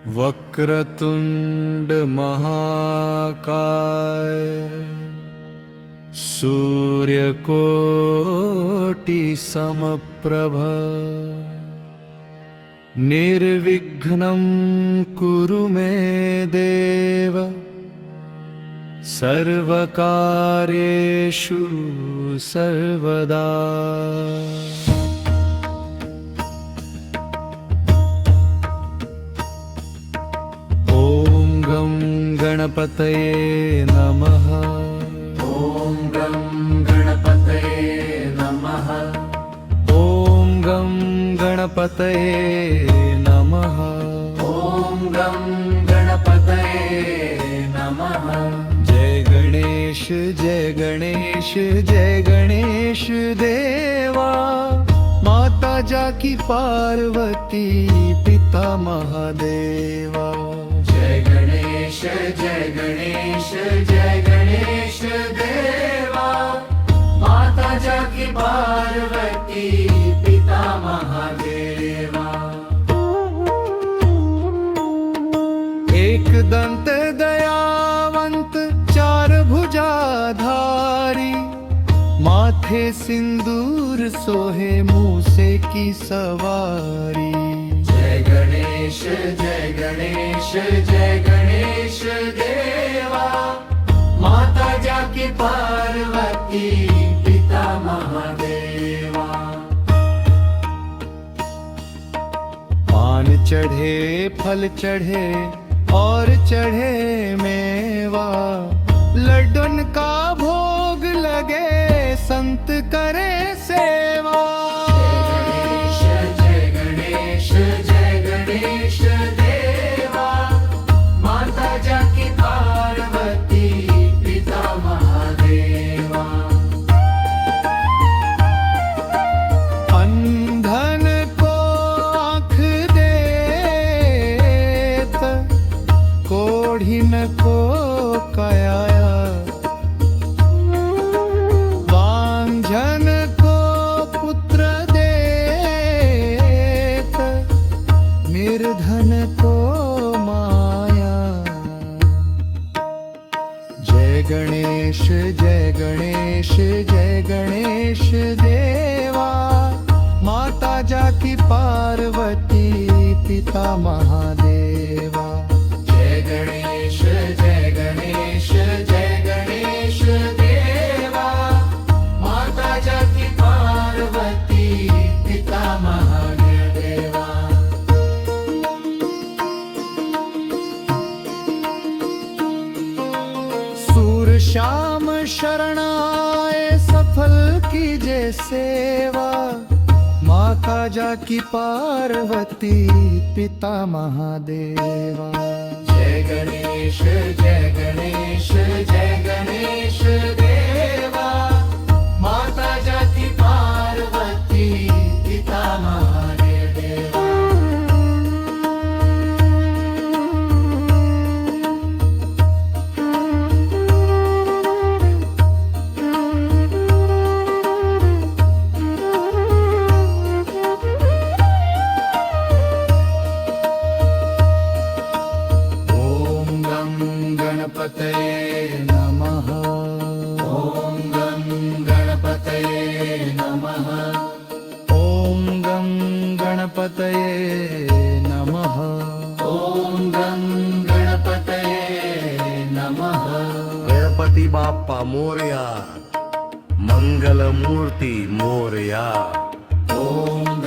वक्रतुंड महाकाय सूर्यकोटि समप्रभ निर्विघ्नं कुरु मे देव सर्वकार्येषु सर्वदा। ॐ गं गणपतये नमः। ॐ गं गणपतये नमः। ॐ गं गणपतये नमः। ॐ गं गणपतये नमः। जय गणेश जय गणेश जय गणेश देवा, माता जाकी पार्वती पिता महादेवा। जय गणेश जय गणेश जय गणेश देवा, माता जाकी पार्वती पिता महादेवा। एक दंत दयावंत चार भुजाधारी, माथे सिंदूर सोहे मूसे की सवारी। जय गणेश जय गणेश जय गणेश देवा, माता जाकी पार्वती पिता महादेवा। पान चढ़े फल चढ़े और चढ़े मेवा, लड्डून का भोग लगे संत करे सेवा। जय गणेश जय गणेश देवा, माता जाकी पार्वती पिता महादेवा। अंधन को आँख देत, कोढ़िन को काया, वांझन को पुत्र देत, निर्धन को माया। जय गणेश जय गणेश जय गणेश देवा, माता जाकी पार्वती पिता महादेवा। जय गणेश जय गणेश जय गणेश देवा, माता जाकी पार्वती पिता महादेवा। सूर श्याम शरणाए सफल कीजे सेवा, माता जाकी पार्वती पिता महादेवा। जय गणेश जय गणेश जय गणेश देवा, माता जाकी पार्वती पिता महादेवा। ॐ गं गणपतये नमः। ॐ गं गणपतये नमः। ॐ गं गणपतये नमः। ॐ गं गणपतये नमः। गणपती बाप्पा मोरया, मंगलमूर्ती मोरया। ॐ